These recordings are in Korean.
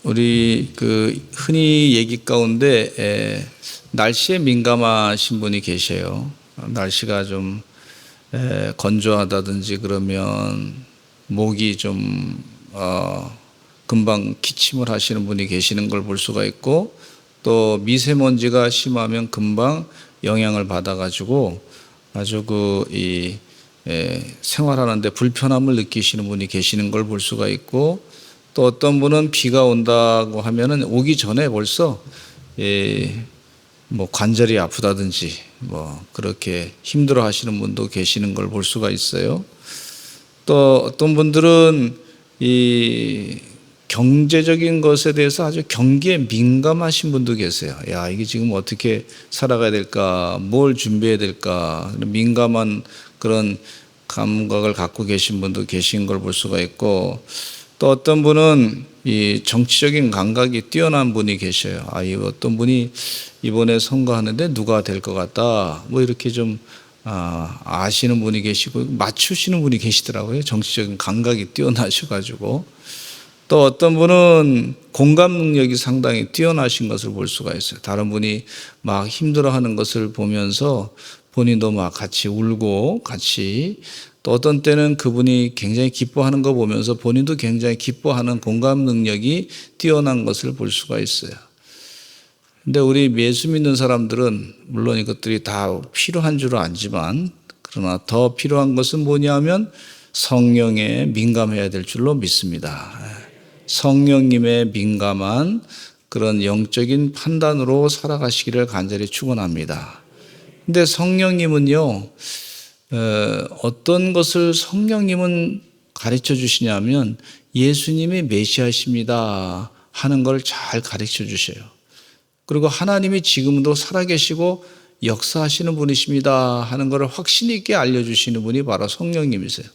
우리 흔히 얘기 가운데 날씨에 민감하신 분이 계세요. 날씨가 좀 건조하다든지 그러면 목이 좀 금방 기침을 하시는 분이 계시는 걸 볼 수가 있고, 또 미세먼지가 심하면 금방 영향을 받아가지고 아주 생활하는데 불편함을 느끼시는 분이 계시는 걸 볼 수가 있고, 또 어떤 분은 비가 온다고 하면은 오기 전에 벌써 관절이 아프다든지 그렇게 힘들어 하시는 분도 계시는 걸 볼 수가 있어요. 또 어떤 분들은 이 경제적인 것에 대해서 아주 경기에 민감하신 분도 계세요. 야, 이게 지금 어떻게 살아가야 될까? 뭘 준비해야 될까? 민감한 그런 감각을 갖고 계신 분도 계신 걸 볼 수가 있고, 또 어떤 분은 이 정치적인 감각이 뛰어난 분이 계셔요. 이 어떤 분이 이번에 선거하는데 누가 될 것 같다, 이렇게 좀 아시는 분이 계시고 맞추시는 분이 계시더라고요. 정치적인 감각이 뛰어나셔가지고. 또 어떤 분은 공감 능력이 상당히 뛰어나신 것을 볼 수가 있어요. 다른 분이 막 힘들어하는 것을 보면서 본인도 막 같이 울고, 같이, 또 어떤 때는 그분이 굉장히 기뻐하는 거 보면서 본인도 굉장히 기뻐하는 공감 능력이 뛰어난 것을 볼 수가 있어요. 근데 우리 예수 믿는 사람들은 물론 이것들이 다 필요한 줄 알지만, 그러나 더 필요한 것은 뭐냐면 성령에 민감해야 될 줄로 믿습니다. 성령님의 민감한 그런 영적인 판단으로 살아가시기를 간절히 축원합니다. 근데 성령님은요, 어떤 것을 성령님은 가르쳐 주시냐면 예수님이 메시아십니다 하는 걸 잘 가르쳐 주셔요. 그리고 하나님이 지금도 살아계시고 역사하시는 분이십니다 하는 것을 확신 있게 알려주시는 분이 바로 성령님이세요.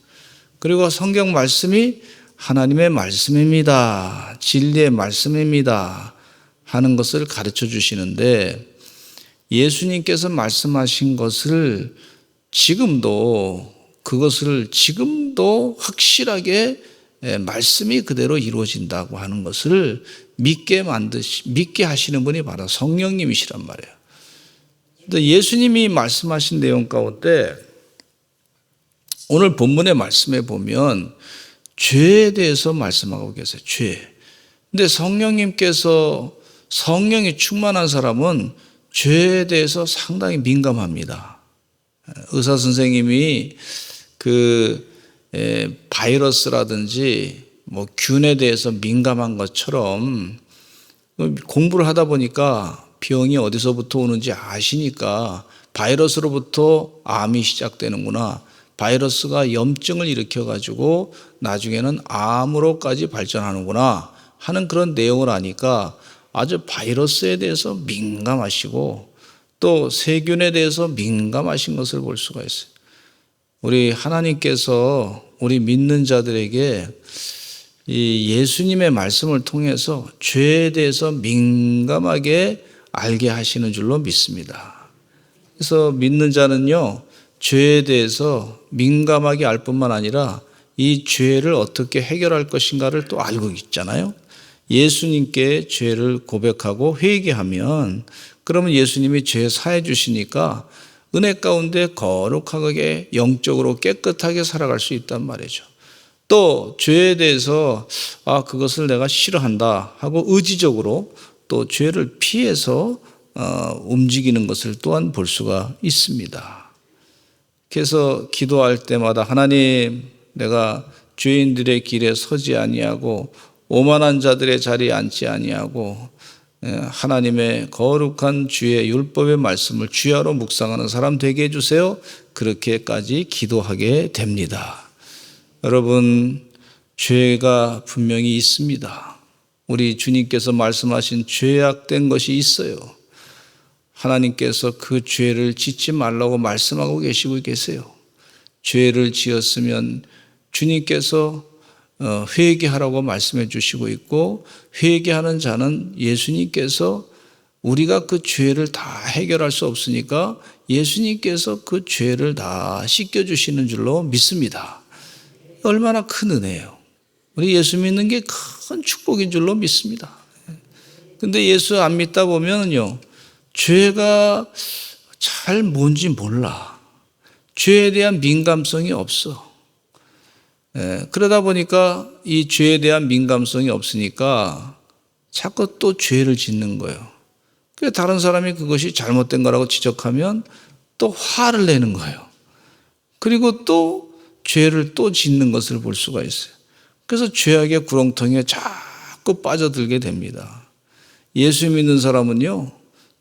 그리고 성경 말씀이 하나님의 말씀입니다, 진리의 말씀입니다 하는 것을 가르쳐 주시는데, 예수님께서 말씀하신 것을 그것을 지금도 확실하게 말씀이 그대로 이루어진다고 하는 것을 믿게 하시는 분이 바로 성령님이시란 말이에요. 근데 예수님이 말씀하신 내용 가운데 오늘 본문의 말씀에 보면 죄에 대해서 말씀하고 계세요. 죄. 근데 성령이 충만한 사람은 죄에 대해서 상당히 민감합니다. 의사 선생님이 바이러스라든지 균에 대해서 민감한 것처럼 공부를 하다 보니까 병이 어디서부터 오는지 아시니까 바이러스로부터 암이 시작되는구나, 바이러스가 염증을 일으켜가지고 나중에는 암으로까지 발전하는구나 하는 그런 내용을 아니까 아주 바이러스에 대해서 민감하시고 또 세균에 대해서 민감하신 것을 볼 수가 있어요. 우리 하나님께서 우리 믿는 자들에게 이 예수님의 말씀을 통해서 죄에 대해서 민감하게 알게 하시는 줄로 믿습니다. 그래서 믿는 자는요, 죄에 대해서 민감하게 알 뿐만 아니라 이 죄를 어떻게 해결할 것인가를 또 알고 있잖아요. 예수님께 죄를 고백하고 회개하면 그러면 예수님이 죄 사해 주시니까 은혜 가운데 거룩하게 영적으로 깨끗하게 살아갈 수 있단 말이죠. 또 죄에 대해서 그것을 내가 싫어한다 하고 의지적으로 또 죄를 피해서 움직이는 것을 또한 볼 수가 있습니다. 그래서 기도할 때마다 하나님, 내가 죄인들의 길에 서지 아니하고 오만한 자들의 자리에 앉지 아니하고 하나님의 거룩한 주의 율법의 말씀을 주야로 묵상하는 사람 되게 해주세요. 그렇게까지 기도하게 됩니다. 여러분, 죄가 분명히 있습니다. 우리 주님께서 말씀하신 죄악된 것이 있어요. 하나님께서 그 죄를 짓지 말라고 말씀하고 계세요. 죄를 지었으면 주님께서 회개하라고 말씀해 주시고 있고, 회개하는 자는 예수님께서, 우리가 그 죄를 다 해결할 수 없으니까 예수님께서 그 죄를 다 씻겨주시는 줄로 믿습니다. 얼마나 큰 은혜예요. 우리 예수 믿는 게 큰 축복인 줄로 믿습니다. 근데 예수 안 믿다 보면요, 죄가 잘 뭔지 몰라. 죄에 대한 민감성이 없어. 그러다 보니까 이 죄에 대한 민감성이 없으니까 자꾸 또 죄를 짓는 거예요. 그래서 다른 사람이 그것이 잘못된 거라고 지적하면 또 화를 내는 거예요. 그리고 또 죄를 또 짓는 것을 볼 수가 있어요. 그래서 죄악의 구렁텅이에 자꾸 빠져들게 됩니다. 예수 믿는 사람은요,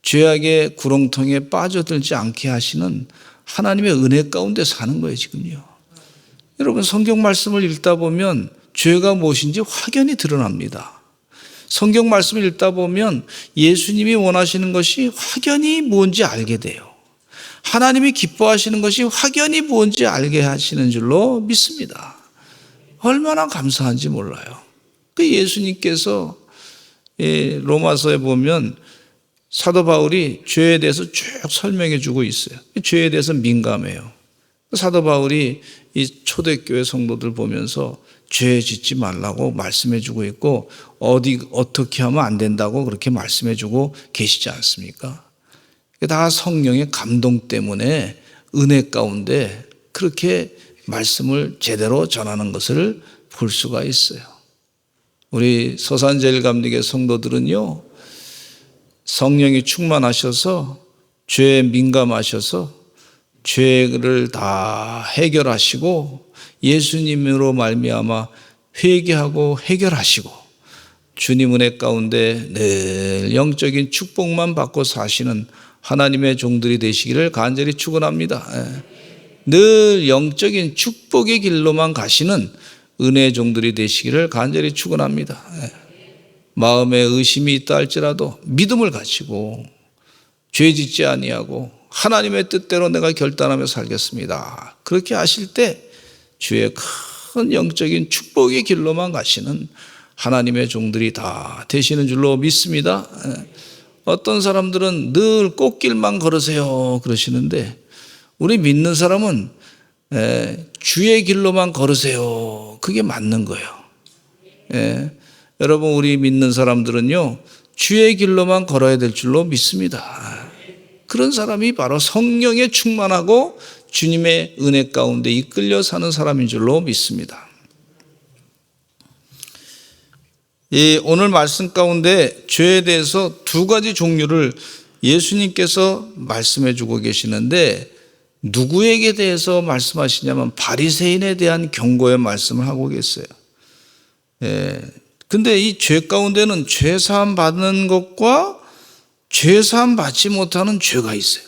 죄악의 구렁텅이에 빠져들지 않게 하시는 하나님의 은혜 가운데 사는 거예요, 지금요. 여러분, 성경 말씀을 읽다 보면 죄가 무엇인지 확연히 드러납니다. 성경 말씀을 읽다 보면 예수님이 원하시는 것이 확연히 뭔지 알게 돼요. 하나님이 기뻐하시는 것이 확연히 뭔지 알게 하시는 줄로 믿습니다. 얼마나 감사한지 몰라요. 그 예수님께서 로마서에 보면 사도 바울이 죄에 대해서 쭉 설명해 주고 있어요. 죄에 대해서 민감해요. 사도 바울이 이 초대교회 성도들 보면서 죄 짓지 말라고 말씀해 주고 있고 어떻게 하면 안 된다고 그렇게 말씀해 주고 계시지 않습니까? 다 성령의 감동 때문에 은혜 가운데 그렇게 말씀을 제대로 전하는 것을 볼 수가 있어요. 우리 서산제일감리교 성도들은요, 성령이 충만하셔서 죄에 민감하셔서 죄를 다 해결하시고 예수님으로 말미암아 회개하고 해결하시고 주님 은혜 가운데 늘 영적인 축복만 받고 사시는 하나님의 종들이 되시기를 간절히 축원합니다. 늘 영적인 축복의 길로만 가시는 은혜의 종들이 되시기를 간절히 축원합니다. 마음에 의심이 있다 할지라도 믿음을 가지고 죄 짓지 아니하고 하나님의 뜻대로 내가 결단하며 살겠습니다. 그렇게 하실 때 주의 큰 영적인 축복의 길로만 가시는 하나님의 종들이 다 되시는 줄로 믿습니다. 어떤 사람들은 늘 꽃길만 걸으세요 그러시는데 우리 믿는 사람은 주의 길로만 걸으세요. 그게 맞는 거예요. 여러분, 우리 믿는 사람들은요, 주의 길로만 걸어야 될 줄로 믿습니다. 그런 사람이 바로 성령에 충만하고 주님의 은혜 가운데 이끌려 사는 사람인 줄로 믿습니다. 오늘 말씀 가운데 죄에 대해서 두 가지 종류를 예수님께서 말씀해 주고 계시는데 누구에게 대해서 말씀하시냐면 바리새인에 대한 경고의 말씀을 하고 계세요. 근데 이 죄 가운데는 죄 사함 받는 것과 죄 사함 받지 못하는 죄가 있어요.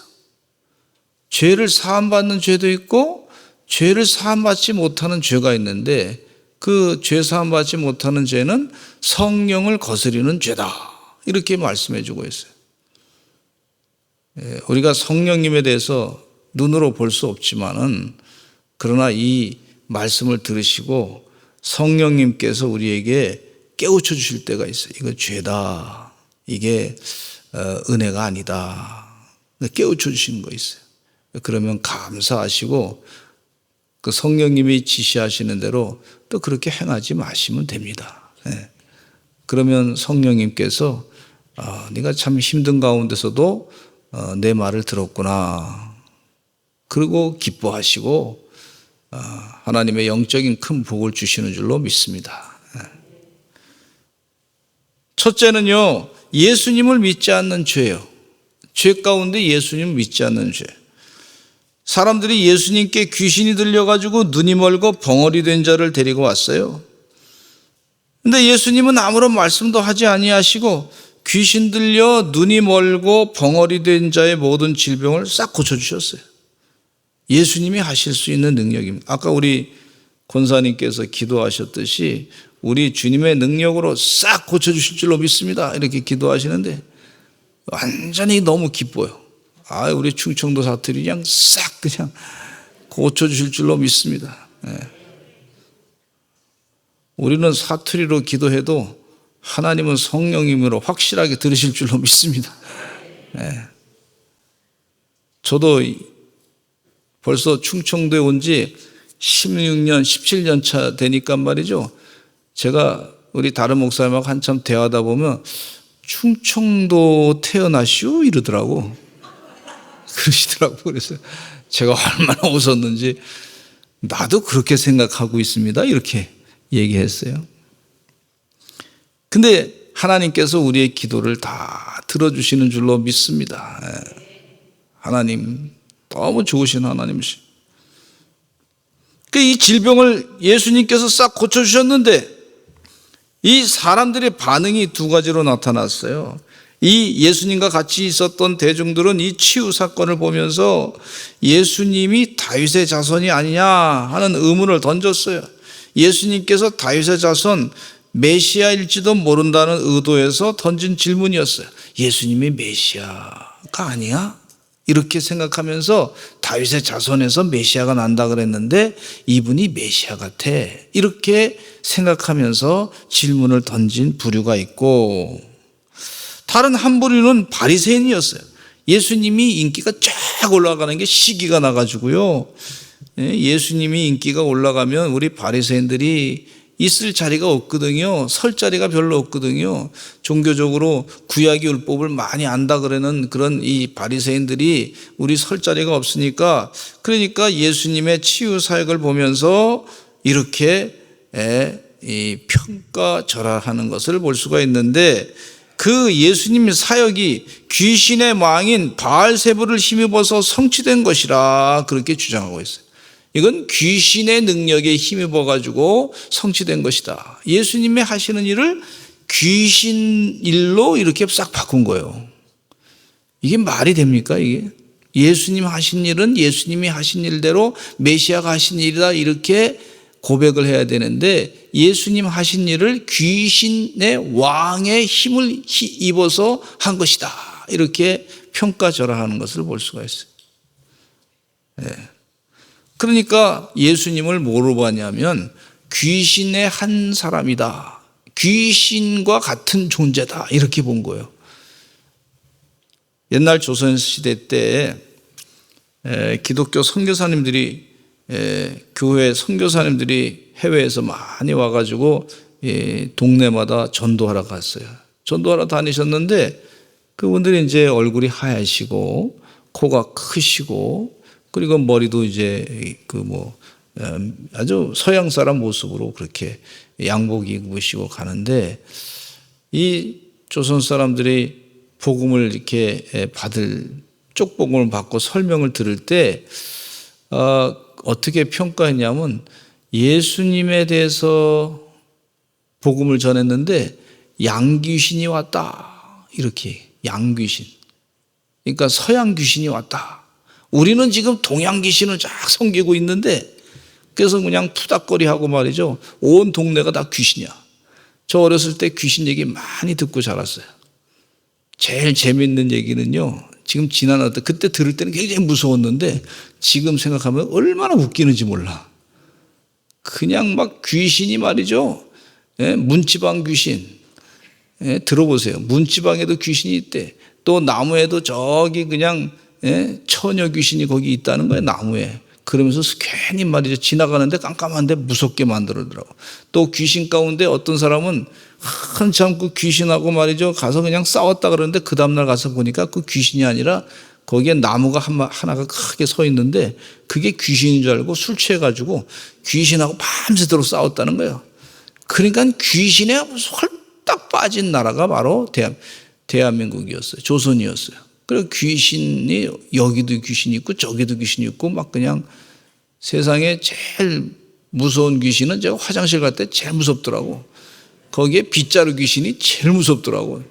죄를 사함 받는 죄도 있고 죄를 사함 받지 못하는 죄가 있는데 그 죄 사함 받지 못하는 죄는 성령을 거스리는 죄다. 이렇게 말씀해 주고 있어요. 우리가 성령님에 대해서 눈으로 볼 수 없지만은 그러나 이 말씀을 들으시고 성령님께서 우리에게 깨우쳐 주실 때가 있어요. 이거 죄다. 이게 은혜가 아니다. 깨우쳐 주시는 거 있어요. 그러면 감사하시고 그 성령님이 지시하시는 대로 또 그렇게 행하지 마시면 됩니다. 그러면 성령님께서 네가 참 힘든 가운데서도 내 말을 들었구나. 그리고 기뻐하시고 하나님의 영적인 큰 복을 주시는 줄로 믿습니다. 첫째는요, 예수님을 믿지 않는 죄예요. 죄 가운데 예수님을 믿지 않는 죄. 사람들이 예수님께 귀신이 들려가지고 눈이 멀고 벙어리 된 자를 데리고 왔어요. 근데 예수님은 아무런 말씀도 하지 아니하시고 귀신 들려 눈이 멀고 벙어리 된 자의 모든 질병을 싹 고쳐주셨어요. 예수님이 하실 수 있는 능력입니다. 아까 우리 권사님께서 기도하셨듯이 우리 주님의 능력으로 싹 고쳐주실 줄로 믿습니다. 이렇게 기도하시는데 완전히 너무 기뻐요. 우리 충청도 사투리 그냥 싹 그냥 고쳐주실 줄로 믿습니다. 우리는 사투리로 기도해도 하나님은 성령님으로 확실하게 들으실 줄로 믿습니다. 저도 벌써 충청도에 온 지 16년, 17년 차 되니까 말이죠. 제가 우리 다른 목사님하고 한참 대화하다 보면 충청도 태어나시오? 이러더라고. 그러시더라고. 그래서 제가 얼마나 웃었는지, 나도 그렇게 생각하고 있습니다, 이렇게 얘기했어요. 근데 하나님께서 우리의 기도를 다 들어주시는 줄로 믿습니다. 하나님 너무 좋으신 하나님이시. 이 질병을 예수님께서 싹 고쳐주셨는데 이 사람들의 반응이 두 가지로 나타났어요. 이 예수님과 같이 있었던 대중들은 이 치유 사건을 보면서 예수님이 다윗의 자손이 아니냐 하는 의문을 던졌어요. 예수님께서 다윗의 자손 메시아일지도 모른다는 의도에서 던진 질문이었어요. 예수님이 메시아가 아니야? 이렇게 생각하면서 다윗의 자손에서 메시아가 난다 그랬는데 이분이 메시아 같아, 이렇게 생각하면서 질문을 던진 부류가 있고, 다른 한 부류는 바리새인이었어요. 예수님이 인기가 쫙 올라가는 게 시기가 나가지고요, 예수님이 인기가 올라가면 우리 바리새인들이 있을 자리가 없거든요. 설 자리가 별로 없거든요. 종교적으로 구약의 율법을 많이 안다 그러는 그런 이 바리새인들이 우리 설 자리가 없으니까, 그러니까 예수님의 치유 사역을 보면서 이렇게 이 평가절하하는 것을 볼 수가 있는데, 그 예수님의 사역이 귀신의 왕인 바알세불을 힘입어서 성취된 것이라 그렇게 주장하고 있어요. 이건 귀신의 능력에 힘입어 가지고 성취된 것이다. 예수님의 하시는 일을 귀신 일로 이렇게 싹 바꾼 거예요. 이게 말이 됩니까, 이게? 예수님 하신 일은 예수님이 하신 일대로 메시아가 하신 일이다, 이렇게 고백을 해야 되는데, 예수님 하신 일을 귀신의 왕의 힘을 입어서 한 것이다, 이렇게 평가절하하는 것을 볼 수가 있어요. 네. 그러니까 예수님을 뭐로 봤냐면 귀신의 한 사람이다, 귀신과 같은 존재다, 이렇게 본 거예요. 옛날 조선시대 때 기독교 선교사님들이, 교회 선교사님들이 해외에서 많이 와가지고 동네마다 전도하러 갔어요. 전도하러 다니셨는데 그분들이 이제 얼굴이 하얗시고 코가 크시고, 그리고 머리도 이제 아주 서양 사람 모습으로 그렇게 양복 입으시고 가는데, 이 조선 사람들이 복음을 이렇게 쪽복음을 받고 설명을 들을 때 어떻게 평가했냐면, 예수님에 대해서 복음을 전했는데 양귀신이 왔다, 이렇게. 양귀신, 그러니까 서양 귀신이 왔다. 우리는 지금 동양 귀신을 쫙 섬기고 있는데, 그래서 그냥 푸닥거리하고 말이죠, 온 동네가 다 귀신이야. 저 어렸을 때 귀신 얘기 많이 듣고 자랐어요. 제일 재밌는 얘기는요, 지금 지나갔다, 그때 들을 때는 굉장히 무서웠는데 지금 생각하면 얼마나 웃기는지 몰라. 그냥 막 귀신이 말이죠, 문지방 귀신, 들어보세요. 문지방에도 귀신이 있대. 또 나무에도 저기 그냥 처녀 귀신이 거기 있다는 거예요, 나무에. 그러면서 괜히 말이죠, 지나가는데 깜깜한데 무섭게 만들더라고. 또 귀신 가운데 어떤 사람은 한참 그 귀신하고 말이죠, 가서 그냥 싸웠다 그러는데 그 다음날 가서 보니까 그 귀신이 아니라 거기에 나무가 하나가 크게 서 있는데 그게 귀신인 줄 알고 술 취해가지고 귀신하고 밤새도록 싸웠다는 거예요. 그러니까 귀신에 홀딱 빠진 나라가 바로 대한민국이었어요. 조선이었어요. 그리고 귀신이, 여기도 귀신이 있고 저기도 귀신이 있고 막 그냥 세상에 제일 무서운 귀신은 제가 화장실 갈 때 제일 무섭더라고. 거기에 빗자루 귀신이 제일 무섭더라고.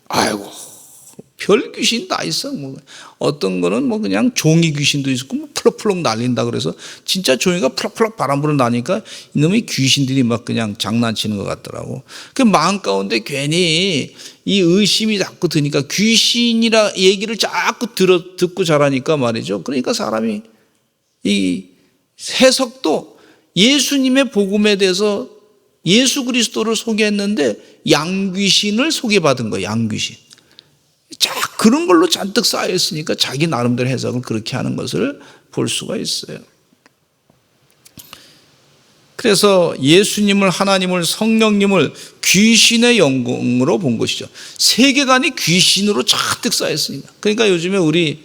아이고, 별 귀신 다 있어. 뭐 어떤 거는 뭐 그냥 종이 귀신도 있고 뭐 플럭플럭 날린다 그래서 진짜 종이가 플럭플럭 바람 불어나니까 이놈의 귀신들이 막 그냥 장난치는 것 같더라고. 그 마음 가운데 괜히 이 의심이 자꾸 드니까, 귀신이라 얘기를 자꾸 듣고 자라니까 말이죠. 그러니까 사람이 이 해석도 예수님의 복음에 대해서 예수 그리스도를 소개했는데 양귀신을 소개받은 거예요. 양귀신. 자, 그런 걸로 잔뜩 쌓여있으니까 자기 나름대로 해석을 그렇게 하는 것을 볼 수가 있어요. 그래서 예수님을, 하나님을, 성령님을 귀신의 영광으로 본 것이죠. 세계관이 귀신으로 잔뜩 쌓였습니다. 그러니까 요즘에 우리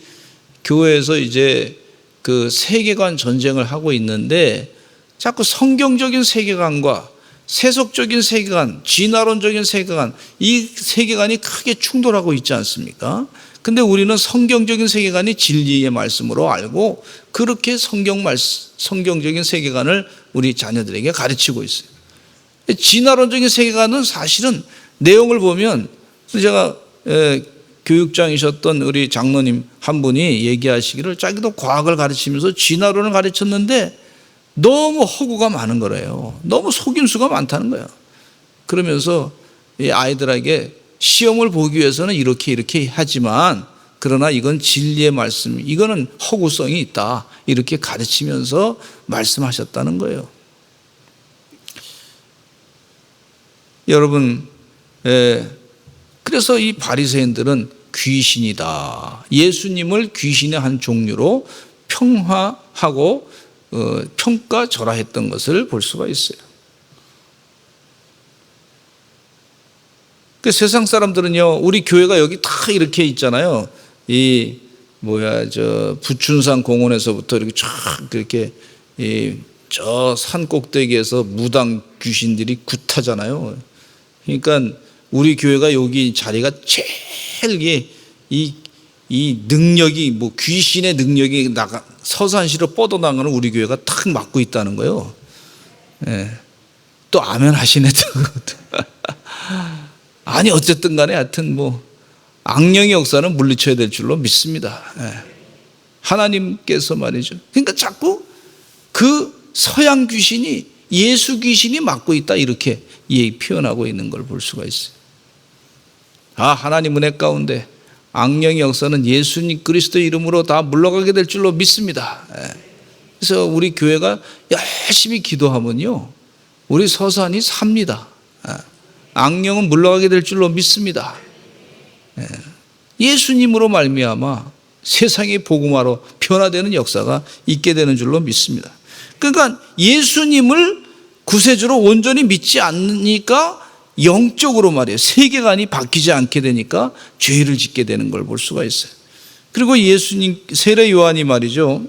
교회에서 이제 그 세계관 전쟁을 하고 있는데 자꾸 성경적인 세계관과 세속적인 세계관, 진화론적인 세계관, 이 세계관이 크게 충돌하고 있지 않습니까? 근데 우리는 성경적인 세계관이 진리의 말씀으로 알고 그렇게 성경적인 세계관을 우리 자녀들에게 가르치고 있어요. 진화론적인 세계관은 사실은 내용을 보면 제가 교육장이셨던 우리 장로님 한 분이 얘기하시기를 자기도 과학을 가르치면서 진화론을 가르쳤는데 너무 허구가 많은 거래요. 너무 속임수가 많다는 거예요. 그러면서 이 아이들에게 시험을 보기 위해서는 이렇게 하지만 그러나 이건 진리의 말씀, 이거는 허구성이 있다, 이렇게 가르치면서 말씀하셨다는 거예요. 여러분, 그래서 이 바리새인들은 귀신이다, 예수님을 귀신의 한 종류로 평화하고 평가절하했던 것을 볼 수가 있어요. 그 세상 사람들은요, 우리 교회가 여기 다 이렇게 있잖아요. 부춘산 공원에서부터 이렇게 쫙 그렇게 저 산 꼭대기에서 무당 귀신들이 굿하잖아요. 그러니까 우리 교회가 여기 자리가 제일 이 능력이 귀신의 능력이 서산시로 뻗어나가는 우리 교회가 탁 맡고 있다는 거예요. 예. 또 아멘 하시네. 아니 어쨌든 간에 하여튼 악령의 역사는 물리쳐야 될 줄로 믿습니다. 예. 하나님께서 말이죠. 그러니까 자꾸 그 서양 귀신이 예수 귀신이 맡고 있다, 이렇게 표현하고 있는 걸 볼 수가 있어요. 하나님 은혜 가운데 악령의 역사는 예수님 그리스도의 이름으로 다 물러가게 될 줄로 믿습니다. 그래서 우리 교회가 열심히 기도하면요, 우리 서산이 삽니다. 악령은 물러가게 될 줄로 믿습니다. 예수님으로 말미암아 세상의 복음화로 변화되는 역사가 있게 되는 줄로 믿습니다. 그러니까 예수님을 구세주로 온전히 믿지 않으니까 영적으로 말이에요, 세계관이 바뀌지 않게 되니까 죄를 짓게 되는 걸 볼 수가 있어요. 그리고 예수님, 세례 요한이 말이죠,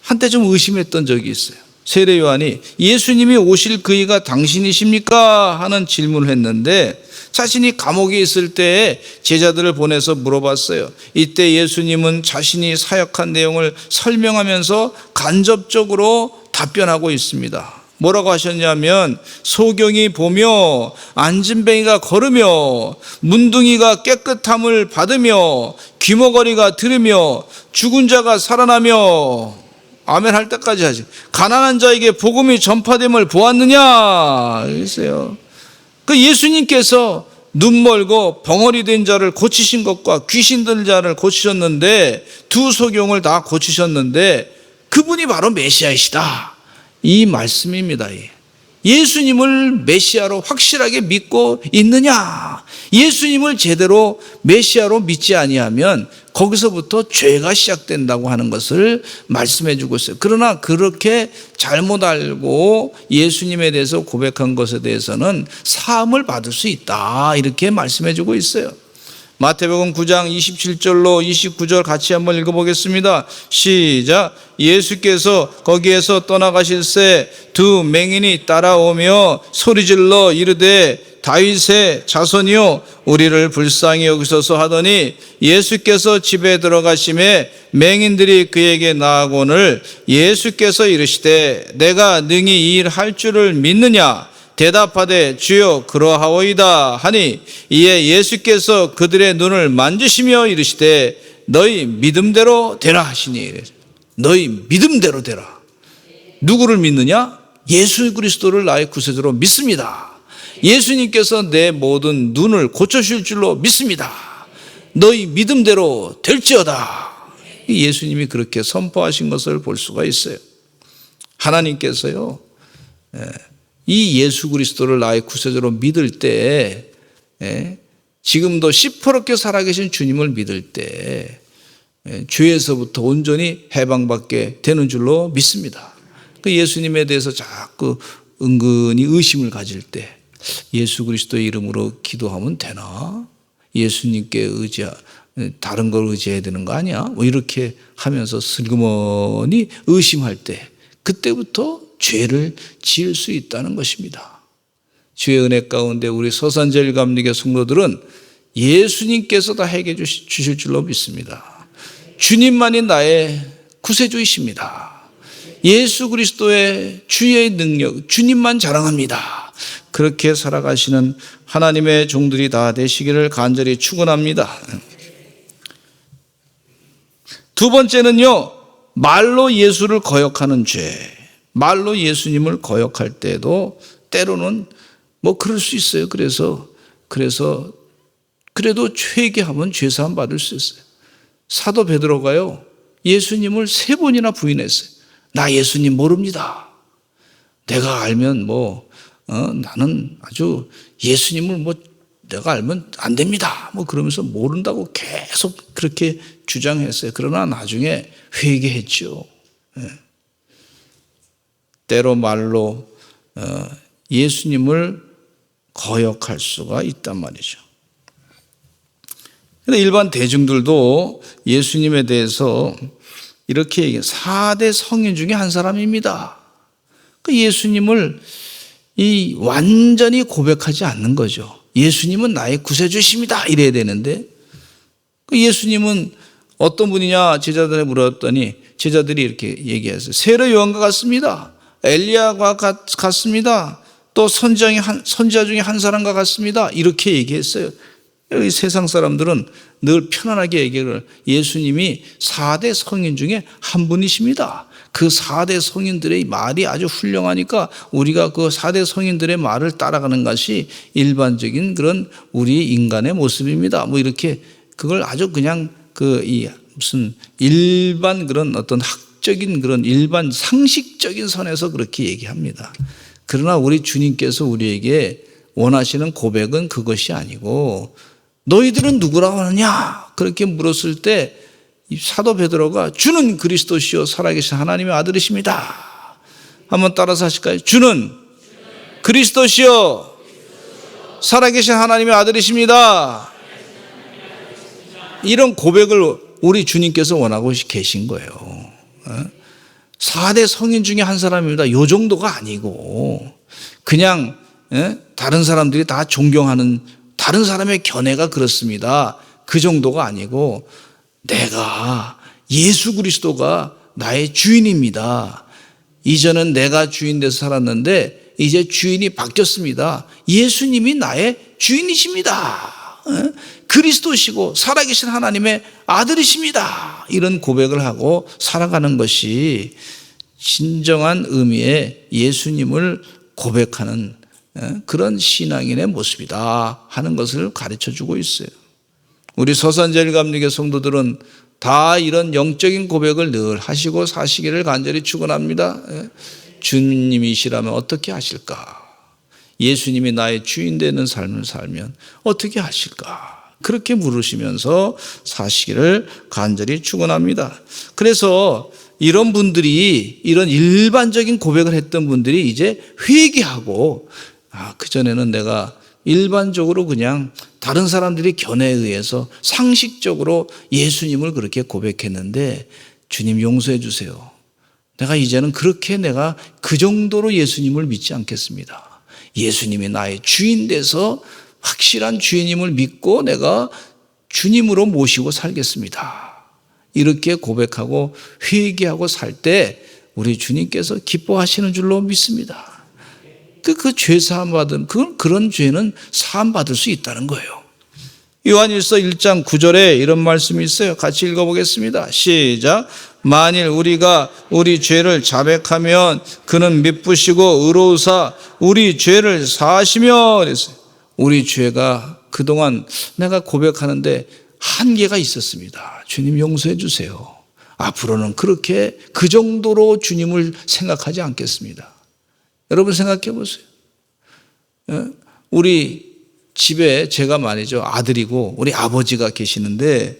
한때 좀 의심했던 적이 있어요. 세례 요한이 예수님이 오실 그이가 당신이십니까? 하는 질문을 했는데 자신이 감옥에 있을 때에 제자들을 보내서 물어봤어요. 이때 예수님은 자신이 사역한 내용을 설명하면서 간접적으로 답변하고 있습니다. 뭐라고 하셨냐면, 소경이 보며 안진뱅이가 걸으며 문둥이가 깨끗함을 받으며 귀머거리가 들으며 죽은 자가 살아나며, 아멘 할 때까지 하지, 가난한 자에게 복음이 전파됨을 보았느냐 그랬어요. 그 예수님께서 눈 멀고 벙어리 된 자를 고치신 것과 귀신 든 자를 고치셨는데, 두 소경을 다 고치셨는데 그분이 바로 메시아이시다, 이 말씀입니다. 예수님을 메시아로 확실하게 믿고 있느냐? 예수님을 제대로 메시아로 믿지 아니하면 거기서부터 죄가 시작된다고 하는 것을 말씀해 주고 있어요. 그러나 그렇게 잘못 알고 예수님에 대해서 고백한 것에 대해서는 사함을 받을 수 있다, 이렇게 말씀해 주고 있어요. 마태복음 9장 27절로 29절 같이 한번 읽어보겠습니다. 시작. 예수께서 거기에서 떠나가실새 두 맹인이 따라오며 소리질러 이르되 다윗의 자손이요 우리를 불쌍히 여기소서 하더니, 예수께서 집에 들어가심에 맹인들이 그에게 나아오거늘 예수께서 이르시되 내가 능히 이 일 할 줄을 믿느냐? 대답하되 주여 그러하오이다 하니, 이에 예수께서 그들의 눈을 만지시며 이르시되 너희 믿음대로 되라 하시니. 너희 믿음대로 되라. 누구를 믿느냐? 예수 그리스도를 나의 구세주로 믿습니다. 예수님께서 내 모든 눈을 고쳐주실 줄로 믿습니다. 너희 믿음대로 될지어다. 예수님이 그렇게 선포하신 것을 볼 수가 있어요. 하나님께서요, 이 예수 그리스도를 나의 구세주로 믿을 때, 지금도 시퍼렇게 살아계신 주님을 믿을 때 죄에서부터 온전히 해방받게 되는 줄로 믿습니다. 그 예수님에 대해서 자꾸 은근히 의심을 가질 때 예수 그리스도의 이름으로 기도하면 되나? 예수님께 다른 걸 의지해야 되는 거 아니야? 뭐 이렇게 하면서 슬그머니 의심할 때 그때부터 죄를 지을 수 있다는 것입니다. 주의 은혜 가운데 우리 서산제일감리교 성도들은 예수님께서 다 해결해 주실 줄로 믿습니다. 주님만이 나의 구세주이십니다. 예수 그리스도의 주의 능력, 주님만 자랑합니다. 그렇게 살아가시는 하나님의 종들이 다 되시기를 간절히 축원합니다. 두 번째는요, 말로 예수를 거역하는 죄. 말로 예수님을 거역할 때도 때로는 뭐 그럴 수 있어요. 그래서 그래도 회개하면 죄사함 받을 수 있어요. 사도 베드로가요, 예수님을 3번이나 부인했어요. 나 예수님 모릅니다. 내가 알면 나는 아주 예수님을 내가 알면 안 됩니다. 그러면서 모른다고 계속 그렇게 주장했어요. 그러나 나중에 회개했죠. 때로 말로 예수님을 거역할 수가 있단 말이죠. 근데 일반 대중들도 예수님에 대해서 이렇게 얘기해요. 4대 성인 중에 한 사람입니다. 그 예수님을 완전히 고백하지 않는 거죠. 예수님은 나의 구세주십니다. 이래야 되는데 그 예수님은 어떤 분이냐 제자들에 물었더니 제자들이 이렇게 얘기했어요. 세례 요한과 같습니다. 엘리야와 같습니다. 또 선지자 중에 한 사람과 같습니다. 이렇게 얘기했어요. 여기 세상 사람들은 늘 편안하게 얘기를 예수님이 4대 성인 중에 한 분이십니다. 그 4대 성인들의 말이 아주 훌륭하니까 우리가 그 4대 성인들의 말을 따라가는 것이 일반적인 그런 우리 인간의 모습입니다. 이렇게 그걸 아주 그냥 무슨 일반 그런 어떤 학적인 그런 일반 상식적인 선에서 그렇게 얘기합니다. 그러나 우리 주님께서 우리에게 원하시는 고백은 그것이 아니고 너희들은 누구라고 하느냐? 그렇게 물었을 때 사도 베드로가 주는 그리스도시요 살아계신 하나님의 아들이십니다. 한번 따라서 하실까요? 주는 그리스도시요 살아계신 하나님의 아들이십니다. 이런 고백을 우리 주님께서 원하고 계신 거예요. 4대 성인 중에 한 사람입니다. 요 정도가 아니고 그냥 다른 사람들이 다 존경하는 다른 사람의 견해가 그렇습니다. 그 정도가 아니고 내가 예수 그리스도가 나의 주인입니다. 이전은 내가 주인 돼서 살았는데 이제 주인이 바뀌었습니다. 예수님이 나의 주인이십니다. 그리스도시고 살아계신 하나님의 아들이십니다. 이런 고백을 하고 살아가는 것이 진정한 의미의 예수님을 고백하는 그런 신앙인의 모습이다 하는 것을 가르쳐주고 있어요. 우리 서산제일감리교 성도들은 다 이런 영적인 고백을 늘 하시고 사시기를 간절히 축원합니다. 주님이시라면 어떻게 하실까? 예수님이 나의 주인 되는 삶을 살면 어떻게 하실까? 그렇게 물으시면서 사시기를 간절히 축원합니다. 그래서 이런 분들이 이런 일반적인 고백을 했던 분들이 이제 회개하고 그전에는 내가 일반적으로 그냥 다른 사람들이 견해에 의해서 상식적으로 예수님을 그렇게 고백했는데 주님 용서해 주세요. 내가 이제는 그렇게 내가 그 정도로 예수님을 믿지 않겠습니다. 예수님이 나의 주인 돼서 확실한 주인임을 믿고 내가 주님으로 모시고 살겠습니다. 이렇게 고백하고 회개하고 살 때 우리 주님께서 기뻐하시는 줄로 믿습니다. 그 죄 사함 받은 그런 죄는 사함 받을 수 있다는 거예요. 요한일서 1장 9절에 이런 말씀이 있어요. 같이 읽어보겠습니다. 시작. 만일 우리가 우리 죄를 자백하면 그는 미쁘시고 의로우사 우리 죄를 사하시며 그랬어요. 우리 죄가 그동안 내가 고백하는데 한계가 있었습니다. 주님 용서해 주세요. 앞으로는 그렇게 그 정도로 주님을 생각하지 않겠습니다. 여러분 생각해 보세요. 우리 집에 제가 말이죠. 아들이고 우리 아버지가 계시는데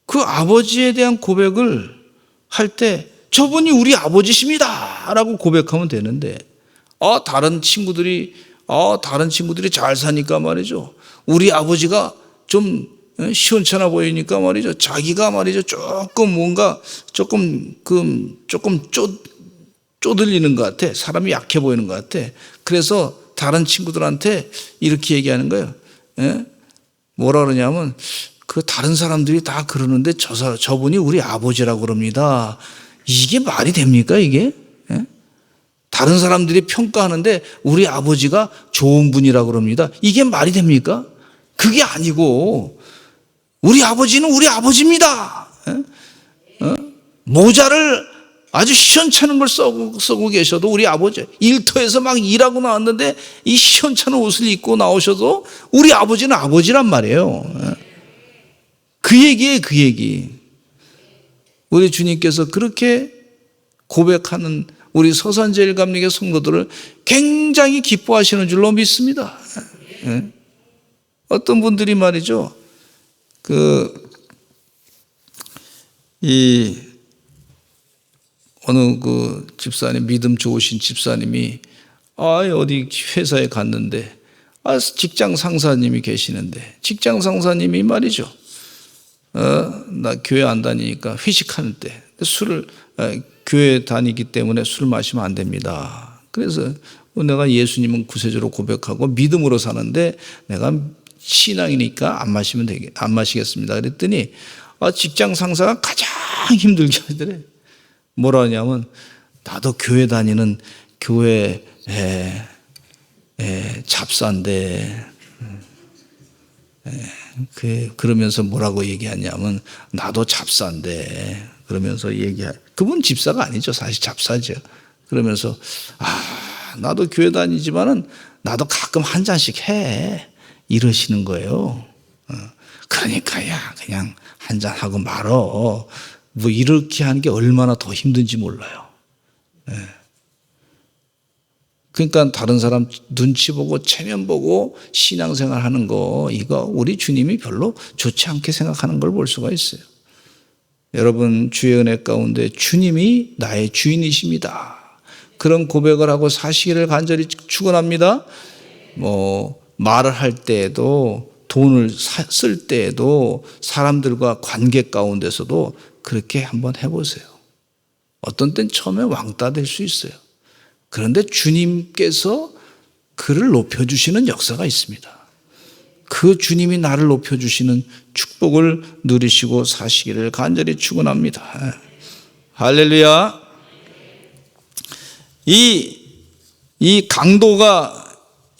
그 아버지에 대한 고백을 할 때 저분이 우리 아버지십니다 라고 고백하면 되는데, 다른 친구들이 잘 사니까 말이죠, 우리 아버지가 좀 시원찮아 보이니까 말이죠, 자기가 말이죠 조금 쪼들리는 것 같아. 사람이 약해 보이는 것 같아. 그래서 다른 친구들한테 이렇게 얘기하는 거예요. 뭐라 그러냐면, 다른 사람들이 다 그러는데 저분이 우리 아버지라고 그럽니다. 이게 말이 됩니까, 이게? 다른 사람들이 평가하는데 우리 아버지가 좋은 분이라고 그럽니다. 이게 말이 됩니까? 그게 아니고, 우리 아버지는 우리 아버지입니다. 모자를 아주 시원찮은 걸 쓰고 계셔도 우리 아버지, 일터에서 막 일하고 나왔는데 이 시원찮은 옷을 입고 나오셔도 우리 아버지는 아버지란 말이에요. 그 얘기예요, 그 얘기. 우리 주님께서 그렇게 고백하는 우리 서산제일감리교 성도들을 굉장히 기뻐하시는 줄로 믿습니다. 어떤 분들이 말이죠, 어느 집사님, 믿음 좋으신 집사님이 어디 회사에 갔는데 직장 상사님이 계시는데, 직장 상사님이 말이죠, 나 교회 안 다니니까 회식하는 때 교회 다니기 때문에 술 마시면 안 됩니다. 그래서 내가 예수님은 구세주로 고백하고 믿음으로 사는데 내가 신앙이니까 안 마시겠습니다. 그랬더니 직장 상사가 가장 힘들게 하더래. 뭐라 하냐면, 나도 교회 다니는 교회 잡사인데, 그러면서 뭐라고 얘기하냐면, 나도 잡사인데, 그러면서 그분 집사가 아니죠. 사실 잡사죠. 그러면서, 나도 교회 다니지만은 나도 가끔 한 잔씩 해. 이러시는 거예요. 그러니까 야, 그냥 한 잔 하고 말어. 뭐 이렇게 하는 게 얼마나 더 힘든지 몰라요. 그러니까 다른 사람 눈치 보고 체면 보고 신앙생활 하는 거, 이거 우리 주님이 별로 좋지 않게 생각하는 걸 볼 수가 있어요. 여러분, 주의 은혜 가운데 주님이 나의 주인이십니다. 그런 고백을 하고 사시기를 간절히 축원합니다. 말을 할 때에도, 돈을 쓸 때에도, 사람들과 관계 가운데서도 그렇게 한번 해보세요. 어떤 땐 처음에 왕따 될 수 있어요. 그런데 주님께서 그를 높여주시는 역사가 있습니다. 그 주님이 나를 높여주시는 축복을 누리시고 사시기를 간절히 축원합니다. 할렐루야. 이 강도가,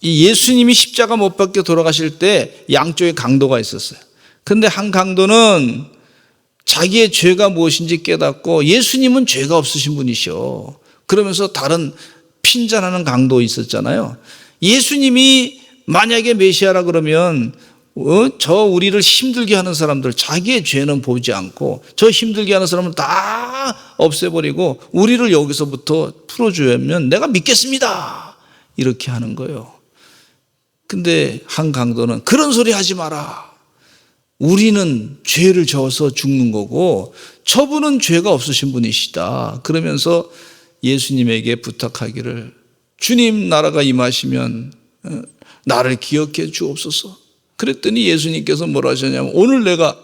예수님이 십자가 못 박혀 돌아가실 때 양쪽에 강도가 있었어요. 그런데 한 강도는 자기의 죄가 무엇인지 깨닫고, 예수님은 죄가 없으신 분이시오. 그러면서 다른 핀잔하는 강도 있었잖아요. 예수님이 만약에 메시아라 그러면 우리를 힘들게 하는 사람들, 자기의 죄는 보지 않고 저 힘들게 하는 사람은 다 없애버리고 우리를 여기서부터 풀어주면 내가 믿겠습니다, 이렇게 하는 거예요. 근데 한 강도는 그런 소리 하지 마라. 우리는 죄를 져서 죽는 거고 저분은 죄가 없으신 분이시다. 그러면서 예수님에게 부탁하기를, 주님 나라가 임하시면 나를 기억해 주옵소서. 그랬더니 예수님께서 뭐라 하셨냐면, 오늘 내가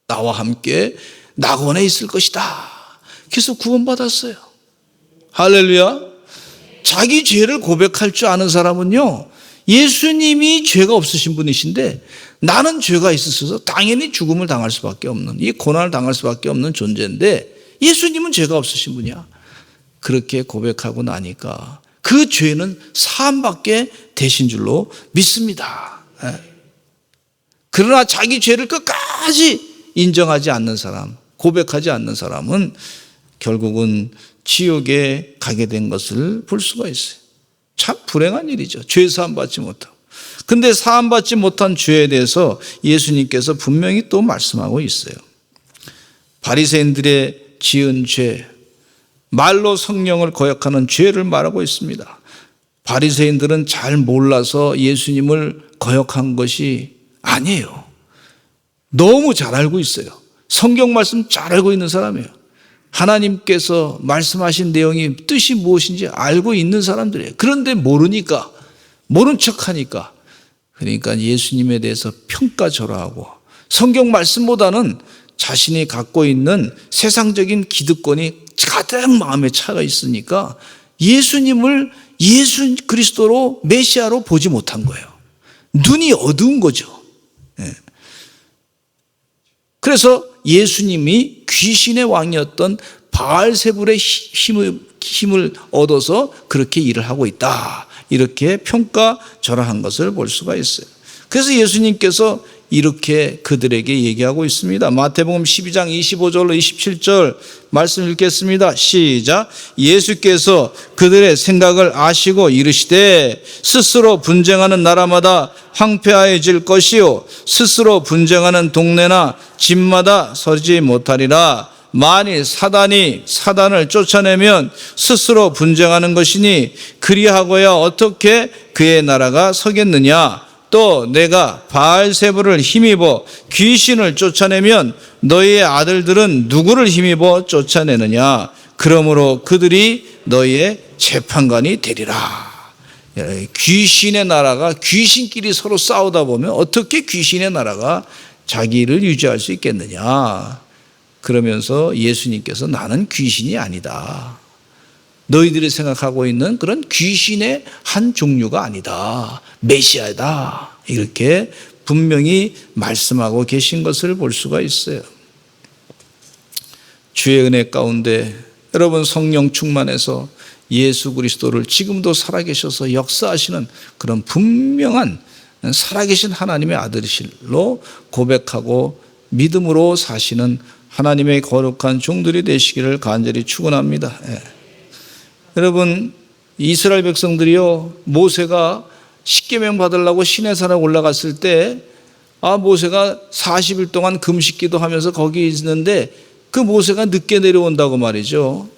나와 함께 낙원에 있을 것이다. 그래서 구원받았어요. 할렐루야. 자기 죄를 고백할 줄 아는 사람은요, 예수님이 죄가 없으신 분이신데 나는 죄가 있어서 당연히 죽음을 당할 수밖에 없는, 이 고난을 당할 수밖에 없는 존재인데 예수님은 죄가 없으신 분이야. 그렇게 고백하고 나니까 그 죄는 사함받게 되신 줄로 믿습니다. 그러나 자기 죄를 끝까지 인정하지 않는 사람, 고백하지 않는 사람은 결국은 지옥에 가게 된 것을 볼 수가 있어요. 참 불행한 일이죠. 죄 사함받지 못하고. 근데 사함받지 못한 죄에 대해서 예수님께서 분명히 또 말씀하고 있어요. 바리새인들의 지은 죄, 말로 성령을 거역하는 죄를 말하고 있습니다. 바리새인들은 잘 몰라서 예수님을 거역한 것이 아니에요. 너무 잘 알고 있어요. 성경 말씀 잘 알고 있는 사람이에요. 하나님께서 말씀하신 내용이 뜻이 무엇인지 알고 있는 사람들이에요. 그런데 모르니까, 모른 척하니까, 그러니까 예수님에 대해서 평가절하하고 성경 말씀보다는 자신이 갖고 있는 세상적인 기득권이 가장 마음에 차가 있으니까 예수님을 예수 그리스도로 메시아로 보지 못한 거예요. 눈이 어두운 거죠. 그래서 예수님이 귀신의 왕이었던 바알세불의 힘을 얻어서 그렇게 일을 하고 있다, 이렇게 평가절하한 것을 볼 수가 있어요. 그래서 예수님께서 이렇게 그들에게 얘기하고 있습니다. 마태복음 12장 25절로 27절 말씀 읽겠습니다. 시작. 예수께서 그들의 생각을 아시고 이르시되 스스로 분쟁하는 나라마다 황폐하여질 것이요 스스로 분쟁하는 동네나 집마다 서지 못하리라. 만일 사단이 사단을 쫓아내면 스스로 분쟁하는 것이니 그리하고야 어떻게 그의 나라가 서겠느냐. 또 내가 바알세불을 힘입어 귀신을 쫓아내면 너희의 아들들은 누구를 힘입어 쫓아내느냐. 그러므로 그들이 너희의 재판관이 되리라. 귀신의 나라가 귀신끼리 서로 싸우다 보면 어떻게 귀신의 나라가 자기를 유지할 수 있겠느냐. 그러면서 예수님께서 나는 귀신이 아니다, 너희들이 생각하고 있는 그런 귀신의 한 종류가 아니다, 메시아다, 이렇게 분명히 말씀하고 계신 것을 볼 수가 있어요. 주의 은혜 가운데 여러분 성령 충만해서 예수 그리스도를 지금도 살아계셔서 역사하시는 그런 분명한 살아계신 하나님의 아들이실로 고백하고 믿음으로 사시는 하나님의 거룩한 종들이 되시기를 간절히 축원합니다. 여러분, 이스라엘 백성들이요, 모세가 십계명 받으려고 시내산에 올라갔을 때 모세가 40일 동안 금식기도 하면서 거기 있는데 그 모세가 늦게 내려온다고 말이죠.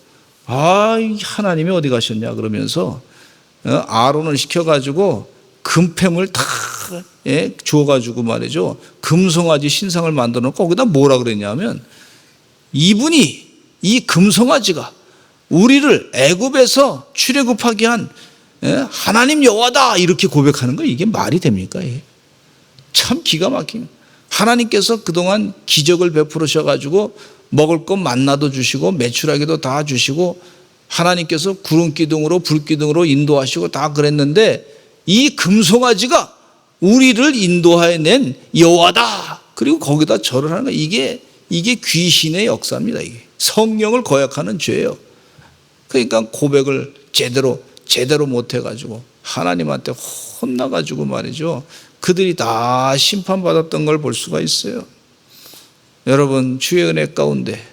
하나님이 어디 가셨냐 그러면서 아론을 시켜가지고 금패물 다 주어가지고 말이죠, 금송아지 신상을 만들어 놓고 거기다 뭐라 그랬냐면, 이분이, 이 금송아지가 우리를 애굽에서 출애굽하게 한 하나님 여호와다, 이렇게 고백하는 거, 이게 말이 됩니까? 참 기가 막힌. 하나님께서 그동안 기적을 베풀으셔가지고 먹을 것 만나도 주시고 메추라기도 다 주시고 하나님께서 구름 기둥으로 불 기둥으로 인도하시고 다 그랬는데 이 금송아지가 우리를 인도해낸 여호와다, 그리고 거기다 절을 하는 거, 이게 귀신의 역사입니다. 이게 성령을 거역하는 죄예요. 그러니까 고백을 제대로 못해가지고 하나님한테 혼나가지고 말이죠, 그들이 다 심판받았던 걸 볼 수가 있어요. 여러분, 주의 은혜 가운데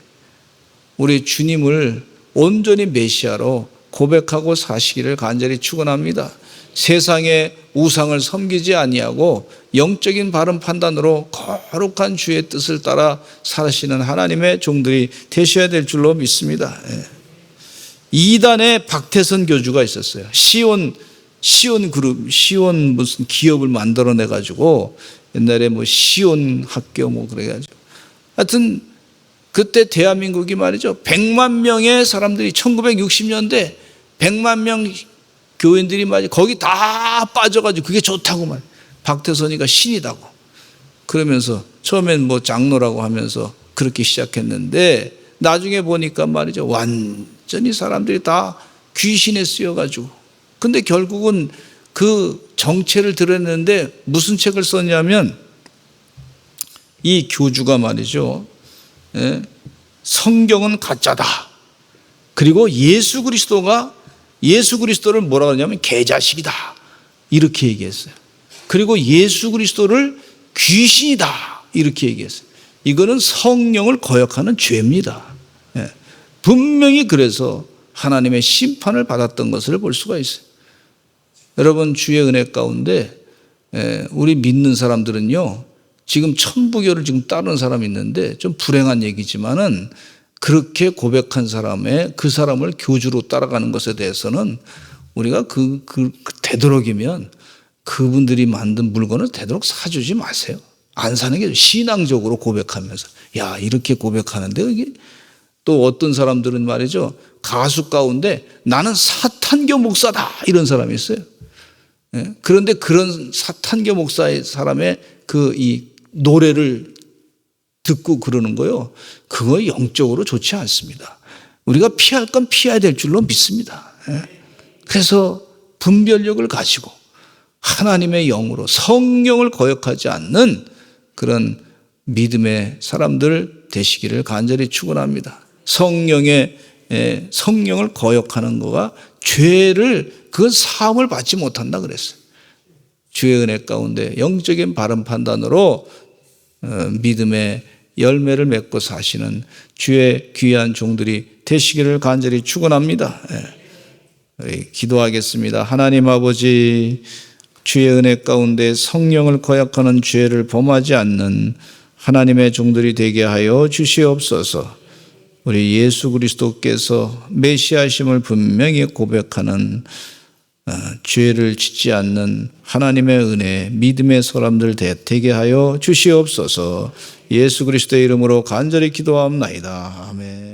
우리 주님을 온전히 메시아로 고백하고 사시기를 간절히 축원합니다. 세상의 우상을 섬기지 아니하고 영적인 바른 판단으로 거룩한 주의 뜻을 따라 사시는 하나님의 종들이 되셔야 될 줄로 믿습니다. 이단의 박태선 교주가 있었어요. 시온 무슨 기업을 만들어내 가지고 옛날에 시온 학교 그래가지고 하여튼 그때 대한민국이 말이죠, 100만 명의 사람들이 1960년대 100만 명 교인들이 말이죠, 거기 다 빠져가지고 그게 좋다고 말. 박태선이가 신이다고 그러면서 처음엔 장로라고 하면서 그렇게 시작했는데 나중에 보니까 말이죠, 완전히 사람들이 다 귀신에 쓰여가지고, 근데 결국은 그 정체를 드러냈는데 무슨 책을 썼냐면, 이 교주가 말이죠, 성경은 가짜다, 그리고 예수 그리스도를 뭐라고 하냐면 개자식이다, 이렇게 얘기했어요. 그리고 예수 그리스도를 귀신이다, 이렇게 얘기했어요. 이거는 성령을 거역하는 죄입니다. 분명히 그래서 하나님의 심판을 받았던 것을 볼 수가 있어요. 여러분, 주의 은혜 가운데 우리 믿는 사람들은요, 지금 천부교를 지금 따르는 사람이 있는데 좀 불행한 얘기지만은 그렇게 고백한 그 사람을 교주로 따라가는 것에 대해서는 우리가 되도록이면 그분들이 만든 물건을 되도록 사주지 마세요. 안 사는 게 신앙적으로 고백하면서, 야, 이렇게 고백하는데 이게 또 어떤 사람들은 말이죠, 가수 가운데 나는 사탄교 목사다 이런 사람이 있어요. 그런데 그런 사탄교 목사의 사람의 이 노래를 듣고 그러는 거요, 그거 영적으로 좋지 않습니다. 우리가 피할 건 피해야 될 줄로 믿습니다. 그래서 분별력을 가지고 하나님의 영으로 성령을 거역하지 않는 그런 믿음의 사람들 되시기를 간절히 축원합니다. 성령을 거역하는 거가 죄를, 그 사함을 받지 못한다 그랬어요. 주의 은혜 가운데 영적인 바른 판단으로 믿음의 열매를 맺고 사시는 주의 귀한 종들이 되시기를 간절히 축원합니다. 우리 기도하겠습니다. 하나님 아버지, 주의 은혜 가운데 성령을 거역하는 죄를 범하지 않는 하나님의 종들이 되게 하여 주시옵소서. 우리 예수 그리스도께서 메시아심을 분명히 고백하는 죄를 짓지 않는 하나님의 은혜, 믿음의 사람들 되게 하여 주시옵소서. 예수 그리스도의 이름으로 간절히 기도하옵나이다. 아멘.